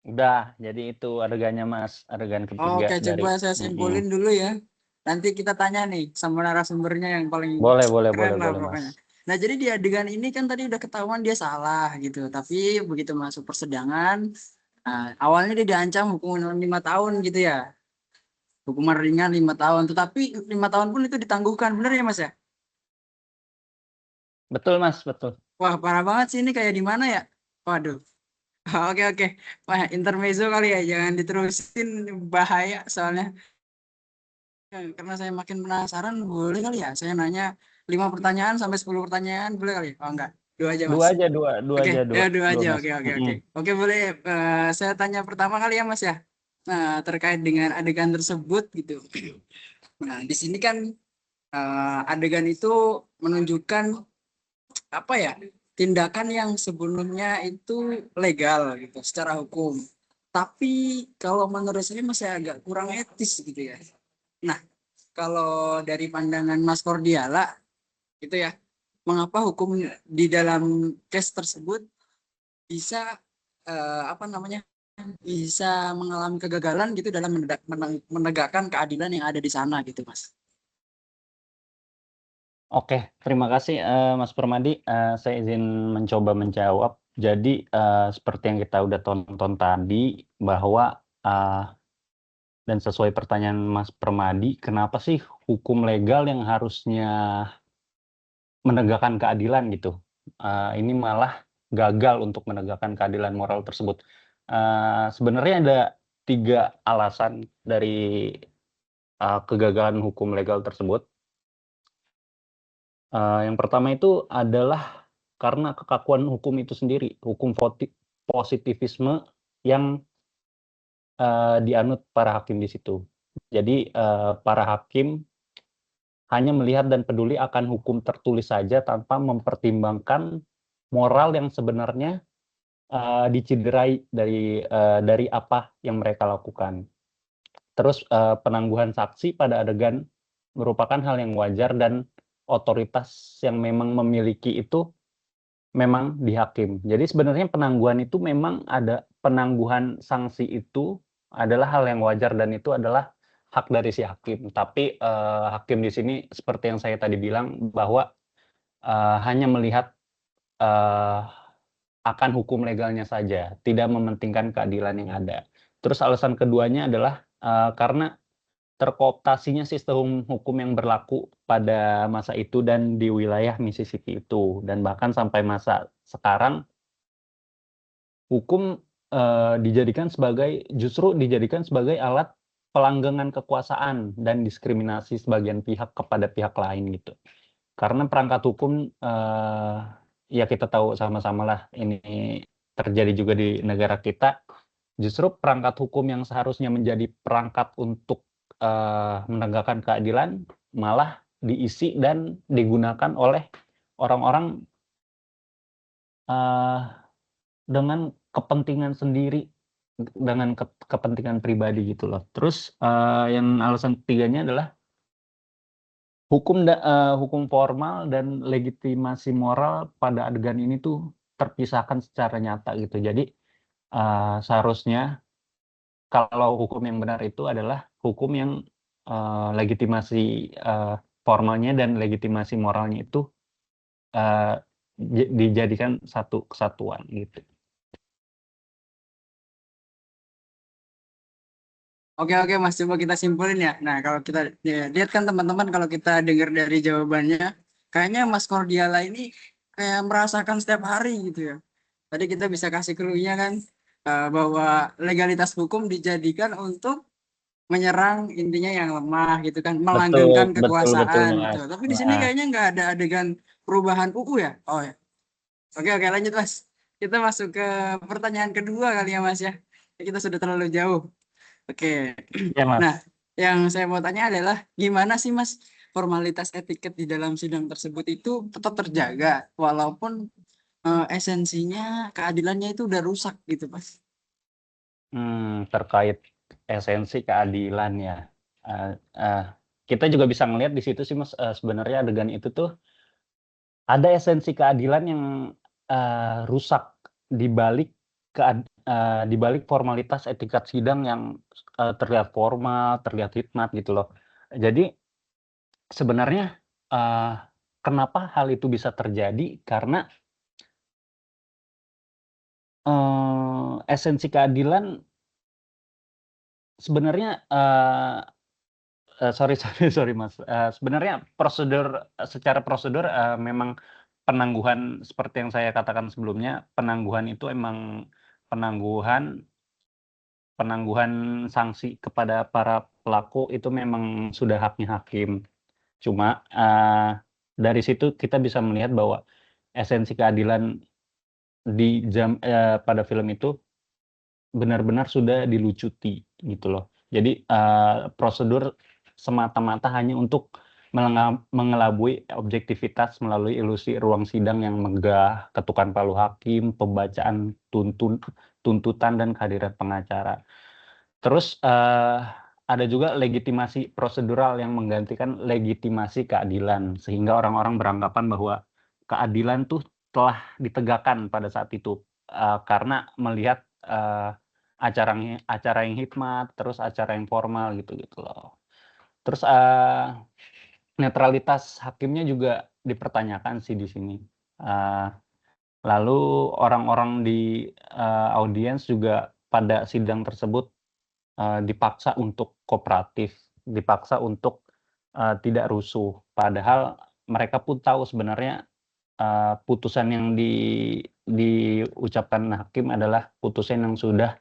Udah, jadi itu adegannya Mas, adegan ketiga Oke, dari. coba saya simpulin dulu ya. Nanti kita tanya nih sama narasumbernya yang paling Boleh keren lah Mas. pokoknya. Nah, jadi di adegan ini kan tadi udah ketahuan dia salah gitu. Tapi begitu masuk persidangan, awalnya dia diancam hukuman 5 tahun gitu ya. Hukuman ringan 5 tahun. Tetapi 5 tahun pun itu ditangguhkan. Bener ya Mas ya? Betul Mas, betul. Wah, parah banget sih ini, kayak di mana ya? Waduh. Oke. Wah, intermezzo kali ya. Jangan diterusin, bahaya soalnya. Karena saya makin penasaran, boleh kali ya saya nanya 5 pertanyaan sampai 10 pertanyaan, boleh kali? Oh enggak, 2 aja Mas. Dua aja. Oke, ya 2 Dua, aja. Mas. Oke, boleh. Saya tanya pertama kali ya Mas ya. Nah, terkait dengan adegan tersebut gitu. Nah, di sini kan adegan itu menunjukkan apa ya, tindakan yang sebelumnya itu legal gitu secara hukum. Tapi kalau menurut saya masih agak kurang etis gitu ya. Nah, kalau dari pandangan Mas Kordiala gitu ya, mengapa hukum di dalam case tersebut bisa bisa mengalami kegagalan gitu dalam menegakkan keadilan yang ada di sana gitu, Mas? Oke, terima kasih Mas Permadi. Saya izin mencoba menjawab. Jadi seperti yang kita udah tonton tadi, bahwa dan sesuai pertanyaan Mas Permadi, kenapa sih hukum legal yang harusnya menegakkan keadilan gitu, ini malah gagal untuk menegakkan keadilan moral tersebut? Sebenarnya ada 3 alasan dari kegagalan hukum legal tersebut. Yang pertama itu adalah karena kekakuan hukum itu sendiri, hukum positivisme yang dianut para hakim di situ. Jadi para hakim hanya melihat dan peduli akan hukum tertulis saja tanpa mempertimbangkan moral yang sebenarnya dicederai dari apa yang mereka lakukan. Terus penangguhan saksi pada adegan merupakan hal yang wajar dan otoritas yang memang memiliki itu memang di hakim. Jadi sebenarnya penangguhan itu memang ada, penangguhan sanksi itu adalah hal yang wajar dan itu adalah hak dari si hakim. Tapi hakim di sini seperti yang saya tadi bilang bahwa hanya melihat akan hukum legalnya saja, tidak mementingkan keadilan yang ada. Terus alasan keduanya adalah karena terkooptasinya sistem hukum yang berlaku pada masa itu dan di wilayah Mississippi itu, dan bahkan sampai masa sekarang hukum justru dijadikan sebagai alat pelanggengan kekuasaan dan diskriminasi sebagian pihak kepada pihak lain gitu. Karena perangkat hukum ya kita tahu sama-sama lah, ini terjadi juga di negara kita. Justru perangkat hukum yang seharusnya menjadi perangkat untuk menegakkan keadilan malah diisi dan digunakan oleh orang-orang dengan kepentingan sendiri, dengan kepentingan pribadi gitu loh. Terus yang alasan ketiganya adalah hukum formal dan legitimasi moral pada adegan ini tuh terpisahkan secara nyata gitu. Jadi seharusnya kalau hukum yang benar itu adalah hukum yang legitimasi formalnya dan legitimasi moralnya itu dijadikan satu kesatuan gitu. Oke Mas, coba kita simpulin ya. Nah kalau kita lihat kan teman-teman, kalau kita dengar dari jawabannya, kayaknya Mas Cordiala ini kayak merasakan setiap hari gitu ya. Tadi kita bisa kasih clue-nya kan, bahwa legalitas hukum dijadikan untuk menyerang intinya yang lemah gitu kan, melanggengkan Betul kekuasaan Mas. gitu. Tapi di sini kayaknya nggak ada adegan perubahan UU ya. Oh ya. Oke lanjut Mas. Kita masuk ke pertanyaan kedua kali ya Mas ya. Kita sudah terlalu jauh. Oke. Ya Mas. Nah, yang saya mau tanya adalah gimana sih Mas formalitas etiket di dalam sidang tersebut itu tetap terjaga walaupun esensinya keadilannya itu udah rusak gitu Mas. Terkait esensi keadilan ya. Kita juga bisa ngelihat di situ sih Mas, sebenarnya adegan itu tuh ada esensi keadilan yang rusak di balik formalitas etikat sidang yang terlihat formal, terlihat hikmat gitu loh. Jadi sebenarnya kenapa hal itu bisa terjadi? Karena esensi keadilan sebenarnya sorry Mas, sebenarnya secara prosedur memang penangguhan seperti yang saya katakan sebelumnya, penangguhan itu emang penangguhan sanksi kepada para pelaku itu memang sudah haknya hakim. Cuma dari situ kita bisa melihat bahwa esensi keadilan pada film itu benar-benar sudah dilucuti gitu loh. Jadi prosedur semata-mata hanya untuk mengelabui objektivitas melalui ilusi ruang sidang yang megah, ketukan palu hakim, pembacaan tuntutan dan kehadiran pengacara. Terus ada juga legitimasi prosedural yang menggantikan legitimasi keadilan, sehingga orang-orang beranggapan bahwa keadilan tuh telah ditegakkan pada saat itu karena melihat acara yang hikmat, terus acara yang formal gitu loh. Terus netralitas hakimnya juga dipertanyakan sih di sini. Lalu orang-orang di audiens juga pada sidang tersebut dipaksa untuk kooperatif, dipaksa untuk tidak rusuh. Padahal mereka pun tahu sebenarnya putusan yang diucapkan hakim adalah putusan yang sudah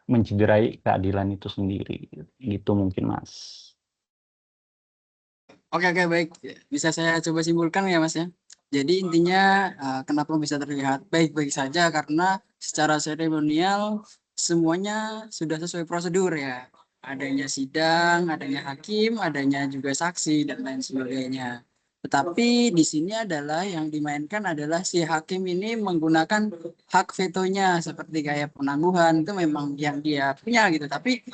mencederai keadilan itu sendiri. Gitu mungkin Mas. Oke baik, bisa saya coba simpulkan ya Mas ya. Jadi intinya kenapa bisa terlihat baik-baik saja karena secara seremonial semuanya sudah sesuai prosedur ya. Adanya sidang, adanya hakim, adanya juga saksi dan lain sebagainya. Tetapi di sini adalah yang dimainkan adalah si hakim ini menggunakan hak vetonya seperti kayak penangguhan, itu memang yang dia punya gitu. Tapi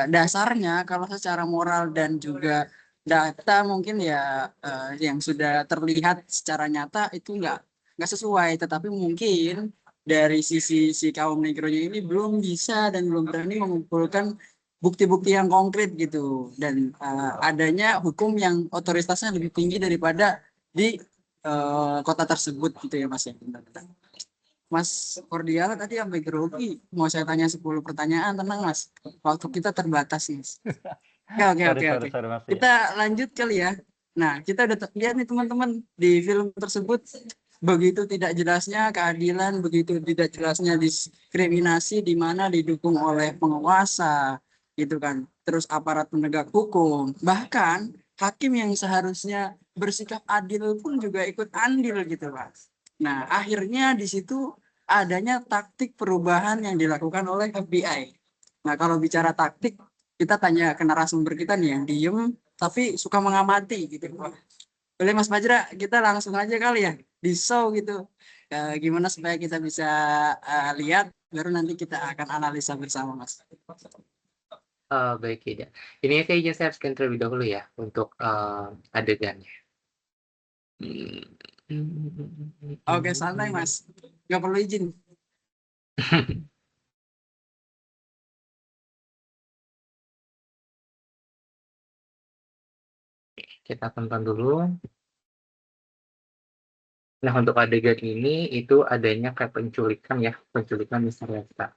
dasarnya kalau secara moral dan juga data mungkin ya yang sudah terlihat secara nyata itu nggak sesuai, tetapi mungkin dari sisi si kaum negronya ini belum bisa dan belum berani mengumpulkan bukti-bukti yang konkret gitu, dan adanya hukum yang otoritasnya lebih tinggi daripada di kota tersebut gitu ya Mas ya. Mas Cordial tadi sampai grogi, mau saya tanya 10 pertanyaan, tenang Mas, waktu kita terbatas Mas. Oke. Sorry, Mas, ya. Kita lanjut kali ya. Nah, kita udah lihat nih teman-teman di film tersebut begitu tidak jelasnya keadilan, begitu tidak jelasnya diskriminasi di mana didukung oleh penguasa, gitu kan. Terus aparat penegak hukum, bahkan hakim yang seharusnya bersikap adil pun juga ikut andil gitu, Pak. Nah, akhirnya di situ adanya taktik perubahan yang dilakukan oleh FBI. Nah, kalau bicara taktik, kita tanya ke narasumber kita nih yang diem tapi suka mengamati gitu. Wah, boleh Mas Fajra, kita langsung aja kali ya di show gitu. Gimana supaya kita bisa lihat, baru nanti kita akan analisa bersama Mas. Baik ya. Ini kayaknya saya harus scan terlebih dahulu ya untuk adegannya. Oke, santai Mas, nggak perlu izin. Kita tonton dulu. Nah, untuk adegan ini itu adanya kayak penculikan ya, penculikan Mr. Lesta.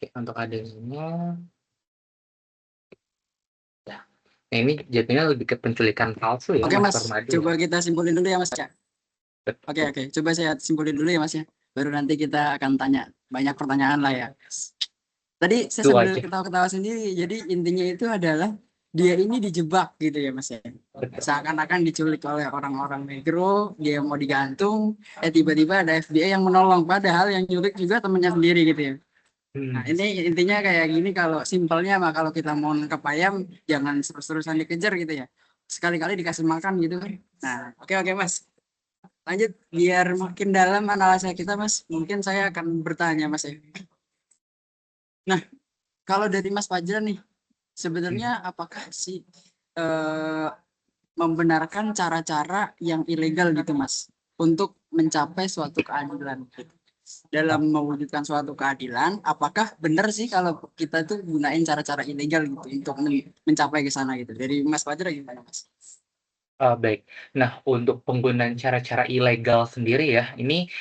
Oke, untuk adegannya. Ya. Nah, ini jatuhnya lebih ke penculikan palsu ya, Oke Mas Mas, Permadi coba ya. kita simpulin dulu ya Mas ya. Betul. Oke, coba saya simpulin dulu ya Mas ya. Baru nanti kita akan tanya banyak pertanyaan lah ya. Tadi saya Itu sambil aja. ketawa-ketawa sendiri, jadi intinya itu adalah dia ini dijebak gitu ya Mas ya. Betul. Seakan-akan diculik oleh orang-orang negro, dia mau digantung, tiba-tiba ada FBI yang menolong, padahal yang nyulik juga temennya sendiri gitu ya. Nah, ini intinya kayak gini, kalau simpelnya mah kalau kita mau nangkep ayam jangan terus-terusan dikejar gitu ya. Sekali-kali dikasih makan gitu kan. Nah, oke Mas. Lanjut biar makin dalam analisa kita Mas. Mungkin saya akan bertanya Mas ya. Nah, kalau dari Mas Fajra nih, sebenarnya apakah sih membenarkan cara-cara yang ilegal gitu Mas untuk mencapai suatu keadilan gitu? Dalam mewujudkan suatu keadilan, apakah benar sih kalau kita tuh gunain cara-cara ilegal gitu untuk mencapai ke sana gitu? Dari Mas Fajra gimana Mas? Baik. Nah, untuk penggunaan cara-cara ilegal sendiri ya, ini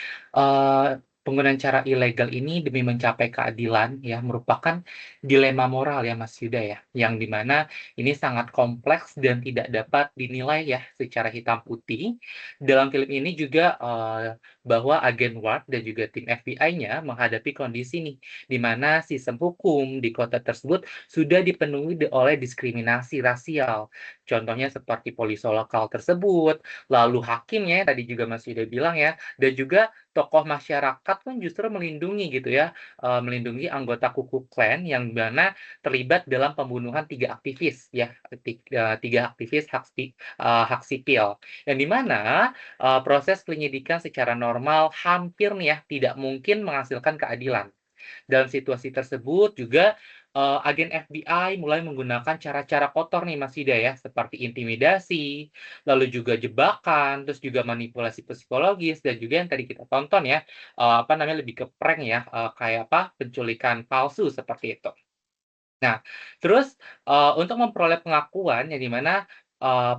penggunaan cara ilegal ini demi mencapai keadilan ya, merupakan dilema moral ya Mas Yuda ya, yang dimana ini sangat kompleks dan tidak dapat dinilai ya secara hitam putih. Dalam film ini juga bahwa agen Ward dan juga tim FBI-nya menghadapi kondisi nih, di mana sistem hukum di kota tersebut sudah dipenuhi oleh diskriminasi rasial. Contohnya seperti polisi lokal tersebut, lalu hakimnya tadi juga Mas Yuda bilang ya, dan juga tokoh masyarakat pun justru melindungi gitu ya, melindungi anggota Ku Klux Klan yang mana terlibat dalam pembunuhan 3 aktivis ya, 3 aktivis hak sipil. Yang di mana proses penyidikan secara normal hampir nih ya tidak mungkin menghasilkan keadilan. Dalam situasi tersebut juga agen FBI mulai menggunakan cara-cara kotor nih Mas Yuda ya, seperti intimidasi, lalu juga jebakan, terus juga manipulasi psikologis dan juga yang tadi kita tonton ya, apa namanya lebih ke prank ya, kayak apa penculikan palsu seperti itu. Nah, terus, untuk memperoleh pengakuan yang di mana,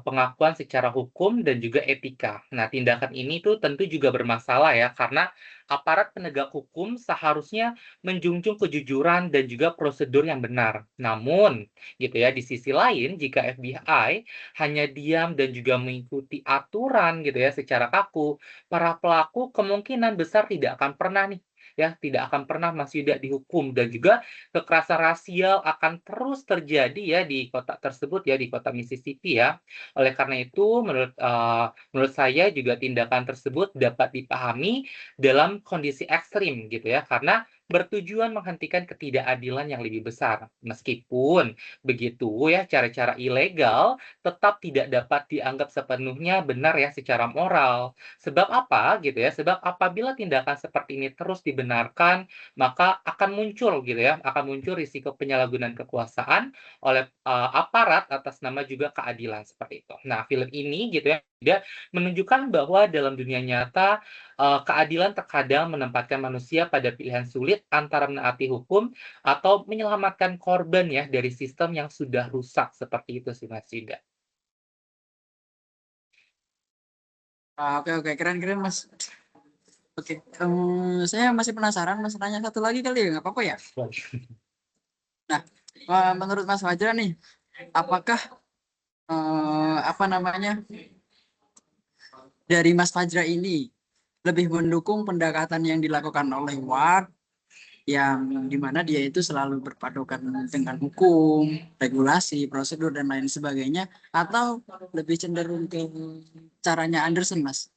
pengakuan secara hukum dan juga etika. Nah, tindakan ini tuh tentu juga bermasalah ya, karena aparat penegak hukum seharusnya menjunjung kejujuran dan juga prosedur yang benar. Namun, gitu ya, di sisi lain jika FBI hanya diam dan juga mengikuti aturan gitu ya secara kaku, para pelaku kemungkinan besar tidak akan pernah nih, ya, tidak akan pernah Mas Yuda dihukum dan juga kekerasan rasial akan terus terjadi ya di kota tersebut ya, di kota Mississippi ya. Oleh karena itu menurut saya juga tindakan tersebut dapat dipahami dalam kondisi ekstrim gitu ya, karena bertujuan menghentikan ketidakadilan yang lebih besar. Meskipun begitu ya, cara-cara ilegal tetap tidak dapat dianggap sepenuhnya benar ya secara moral. Sebab apa gitu ya? Sebab apabila tindakan seperti ini terus dibenarkan, maka akan muncul gitu ya, akan muncul risiko penyalahgunaan kekuasaan oleh aparat atas nama juga keadilan seperti itu. Nah, film ini gitu ya dia menunjukkan bahwa dalam dunia nyata keadilan terkadang menempatkan manusia pada pilihan sulit antara menaati hukum atau menyelamatkan korban ya dari sistem yang sudah rusak seperti itu sih Mas Yuda. Oke oke keren Mas. Oke, saya masih penasaran, Mas tanya satu lagi kali ya, nggak apa-apa ya? Nah, menurut Mas Fajra nih, apakah apa namanya dari Mas Fajra ini lebih mendukung pendekatan yang dilakukan oleh Ward yang dimana dia itu selalu berpadukan dengan hukum, regulasi, prosedur dan lain sebagainya, atau lebih cenderung ke caranya Anderson, Mas?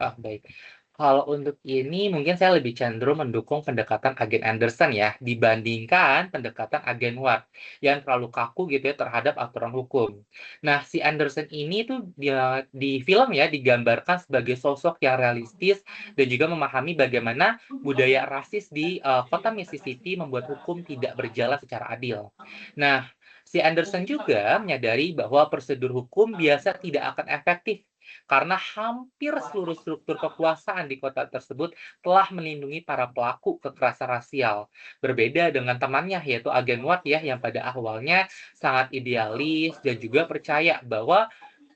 Baik. Kalau untuk ini mungkin saya lebih cenderung mendukung pendekatan agen Anderson ya, dibandingkan pendekatan agen Ward yang terlalu kaku gitu ya terhadap aturan hukum. Nah, si Anderson ini tuh dia di film ya digambarkan sebagai sosok yang realistis dan juga memahami bagaimana budaya rasis di kota Mississippi membuat hukum tidak berjalan secara adil. Nah, si Anderson juga menyadari bahwa prosedur hukum biasa tidak akan efektif karena hampir seluruh struktur kekuasaan di kota tersebut telah melindungi para pelaku kekerasan rasial. Berbeda dengan temannya yaitu agen Ward ya yang pada awalnya sangat idealis dan juga percaya bahwa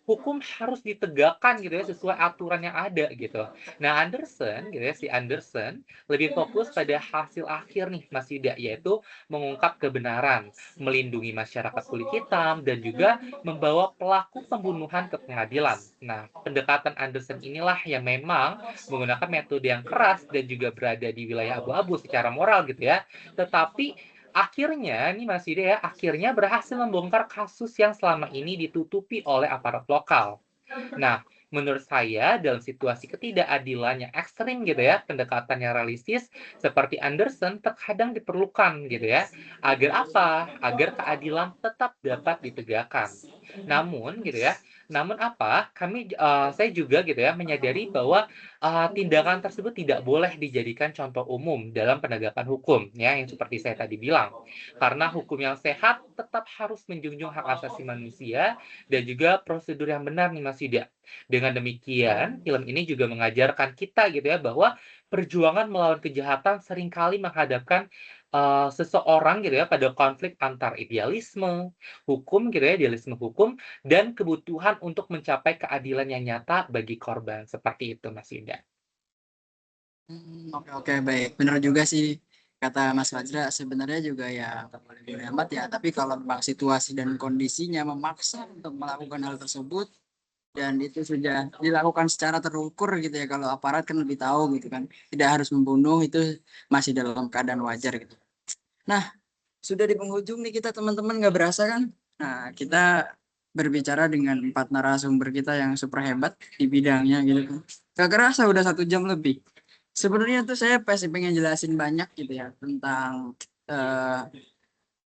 hukum harus ditegakkan gitu ya sesuai aturan yang ada gitu. Nah, Anderson gitu ya, si Anderson lebih fokus pada hasil akhir nih Mas Yuda, yaitu mengungkap kebenaran, melindungi masyarakat kulit hitam dan juga membawa pelaku pembunuhan ke pengadilan. Nah, pendekatan Anderson inilah yang memang menggunakan metode yang keras dan juga berada di wilayah abu-abu secara moral gitu ya. Tetapi akhirnya nih Mas Yuda ya, akhirnya berhasil membongkar kasus yang selama ini ditutupi oleh aparat lokal. Nah, menurut saya dalam situasi ketidakadilan yang ekstrim gitu ya, pendekatan yang realistis seperti Anderson terkadang diperlukan gitu ya. Agar apa? Agar keadilan tetap dapat ditegakkan. Namun gitu ya, namun apa? Saya juga gitu ya menyadari bahwa tindakan tersebut tidak boleh dijadikan contoh umum dalam penegakan hukum ya yang seperti saya tadi bilang. Karena hukum yang sehat tetap harus menjunjung hak asasi manusia dan juga prosedur yang benar nih Mas Yuda. Dengan demikian, film ini juga mengajarkan kita gitu ya bahwa perjuangan melawan kejahatan seringkali menghadapkan seseorang gitu ya pada konflik antar idealisme hukum gitu ya, idealisme hukum dan kebutuhan untuk mencapai keadilan yang nyata bagi korban. Seperti itu Mas Yuda. Oke oke baik, benar juga sih kata Mas Fajra. Sebenarnya juga ya tak boleh amat ya. Tapi kalau memang situasi dan kondisinya memaksa untuk melakukan hal tersebut, dan itu sudah dilakukan secara terukur gitu ya. Kalau aparat kan lebih tahu gitu kan, tidak harus membunuh, itu masih dalam keadaan wajar gitu. Nah, sudah di penghujung nih kita teman-teman, nggak berasa kan? Nah, kita berbicara dengan 4 narasumber kita yang super hebat di bidangnya gitu kan. Gak kerasa udah 1 jam lebih. Sebenarnya tuh saya pasti pengen jelasin banyak gitu ya tentang eh,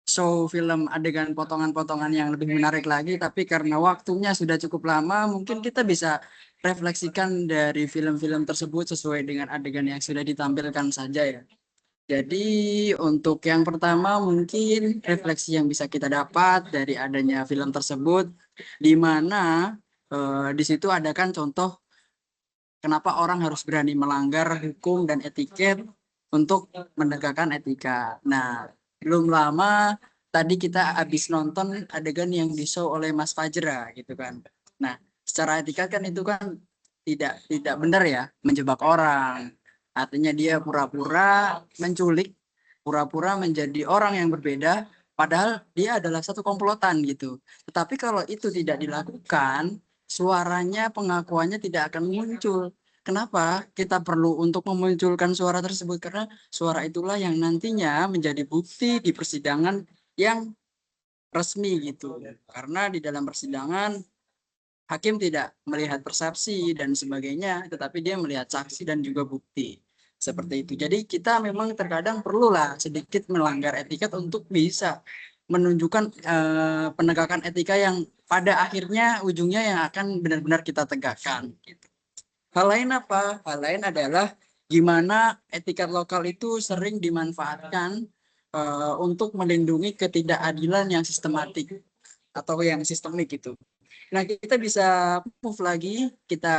show film adegan potongan-potongan yang lebih menarik lagi, tapi karena waktunya sudah cukup lama, mungkin kita bisa refleksikan dari film-film tersebut sesuai dengan adegan yang sudah ditampilkan saja ya. Jadi untuk yang pertama mungkin refleksi yang bisa kita dapat dari adanya film tersebut, di mana di situ ada kan contoh kenapa orang harus berani melanggar hukum dan etiket untuk menegakkan etika. Nah, belum lama tadi kita habis nonton adegan yang di-show oleh Mas Fajra gitu kan. Nah, secara etika kan itu kan tidak benar ya, menjebak orang. Artinya dia pura-pura menculik, pura-pura menjadi orang yang berbeda, padahal dia adalah satu komplotan gitu. Tetapi kalau itu tidak dilakukan, suaranya, pengakuannya tidak akan muncul. Kenapa kita perlu untuk memunculkan suara tersebut? Karena suara itulah yang nantinya menjadi bukti di persidangan yang resmi gitu. Karena di dalam persidangan hakim tidak melihat persepsi dan sebagainya, tetapi dia melihat saksi dan juga bukti. Seperti itu. Jadi kita memang terkadang perlulah sedikit melanggar etiket untuk bisa menunjukkan penegakan etika yang pada akhirnya ujungnya yang akan benar-benar kita tegakkan. Gitu. Hal lain apa? Hal lain adalah gimana etikat lokal itu sering dimanfaatkan untuk melindungi ketidakadilan yang sistematik atau yang sistemik gitu. Nah, kita bisa move lagi, kita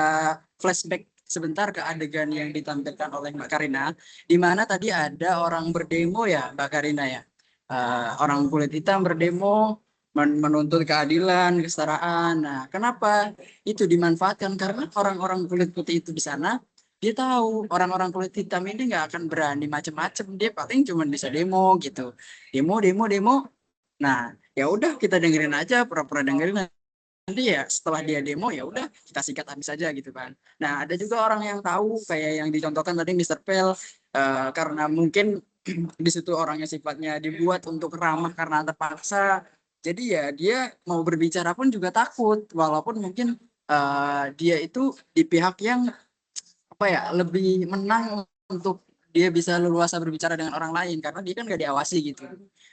flashback sebentar ke adegan yang ditampilkan oleh Mbak Karina, di mana tadi ada orang berdemo ya, Mbak Karina ya. Orang kulit hitam berdemo menuntut keadilan, kesetaraan. Nah, kenapa itu dimanfaatkan? Karena orang-orang kulit putih itu di sana, dia tahu orang-orang kulit hitam ini nggak akan berani macem-macem. Dia paling cuma bisa demo gitu. Demo. Nah, ya udah kita dengerin aja, pura-pura dengerin, nanti ya setelah dia demo ya udah kita sikat habis saja gitu kan. Nah, ada juga orang yang tahu kayak yang dicontohkan tadi Mr. Pell, karena mungkin di situ orangnya sifatnya dibuat untuk ramah karena terpaksa. Jadi ya dia mau berbicara pun juga takut, walaupun mungkin dia itu di pihak yang apa ya lebih menang untuk dia bisa leluasa berbicara dengan orang lain karena dia kan gak diawasi gitu.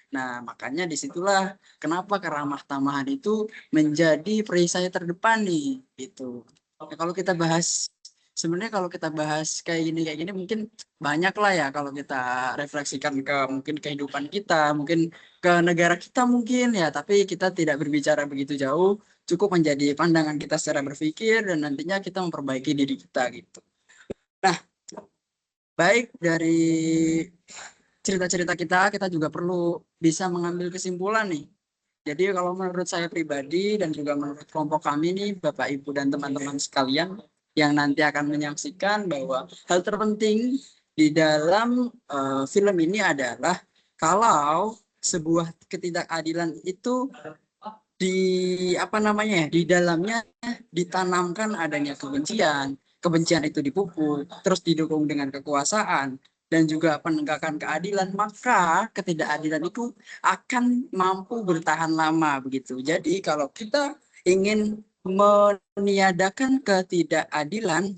Nah, makanya disitulah kenapa keramah tamahan itu menjadi perisai terdepan nih gitu. Nah, kalau kita bahas sebenarnya kalau kita bahas kayak gini mungkin banyak lah ya kalau kita refleksikan ke mungkin kehidupan kita, mungkin ke negara kita mungkin ya, tapi kita tidak berbicara begitu jauh, cukup menjadi pandangan kita secara berpikir dan nantinya kita memperbaiki diri kita gitu. Nah, baik dari cerita-cerita kita juga perlu bisa mengambil kesimpulan nih. Jadi kalau menurut saya pribadi dan juga menurut kelompok kami nih, Bapak, Ibu, dan teman-teman sekalian yang nanti akan menyaksikan bahwa hal terpenting di dalam film ini adalah kalau sebuah ketidakadilan itu di dalamnya ditanamkan adanya kebencian itu dipupuk, terus didukung dengan kekuasaan dan juga penegakan keadilan, maka ketidakadilan itu akan mampu bertahan lama begitu. Jadi kalau kita ingin meniadakan ketidakadilan,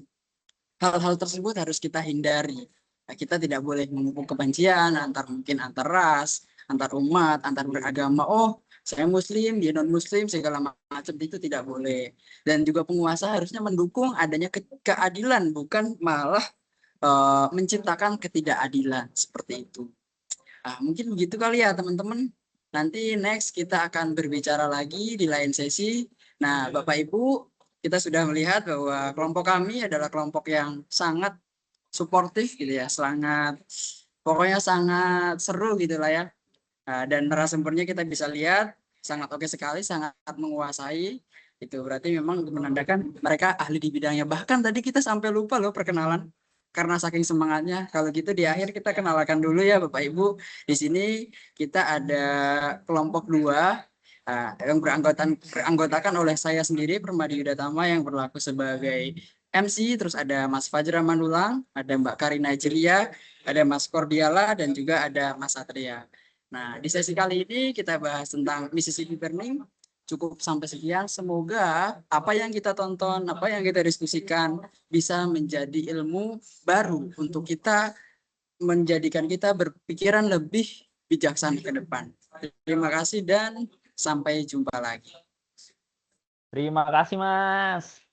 hal-hal tersebut harus kita hindari. Nah, kita tidak boleh memupuk kebencian mungkin antar ras, antar umat, antar beragama. Oh, saya Muslim, dia non Muslim, segala macam itu tidak boleh. Dan juga penguasa harusnya mendukung adanya keadilan, bukan malah menciptakan ketidakadilan seperti itu. Mungkin begitu kali ya teman-teman. Nanti next kita akan berbicara lagi di lain sesi. Nah, Bapak Ibu, kita sudah melihat bahwa kelompok kami adalah kelompok yang sangat suportif gitu ya, pokoknya sangat seru gitu lah ya. Dan narasumbernya kita bisa lihat sangat oke sekali, sangat menguasai. Itu berarti memang menandakan mereka ahli di bidangnya. Bahkan tadi kita sampai lupa loh perkenalan karena saking semangatnya. Kalau gitu di akhir kita kenalkan dulu ya Bapak Ibu. Di sini kita ada kelompok 2. yang beranggotakan oleh saya sendiri, Permadi Yudatama, yang berlaku sebagai MC, terus ada Mas Fajra Manulang, ada Mbak Karina Jelia, ada Mas Kordiala, dan juga ada Mas Satria. Nah, di sesi kali ini kita bahas tentang Mississippi Burning. Cukup sampai sekian. Semoga apa yang kita tonton, apa yang kita diskusikan bisa menjadi ilmu baru untuk kita, menjadikan kita berpikiran lebih bijaksana ke depan. Terima kasih dan sampai jumpa lagi. Terima kasih, Mas.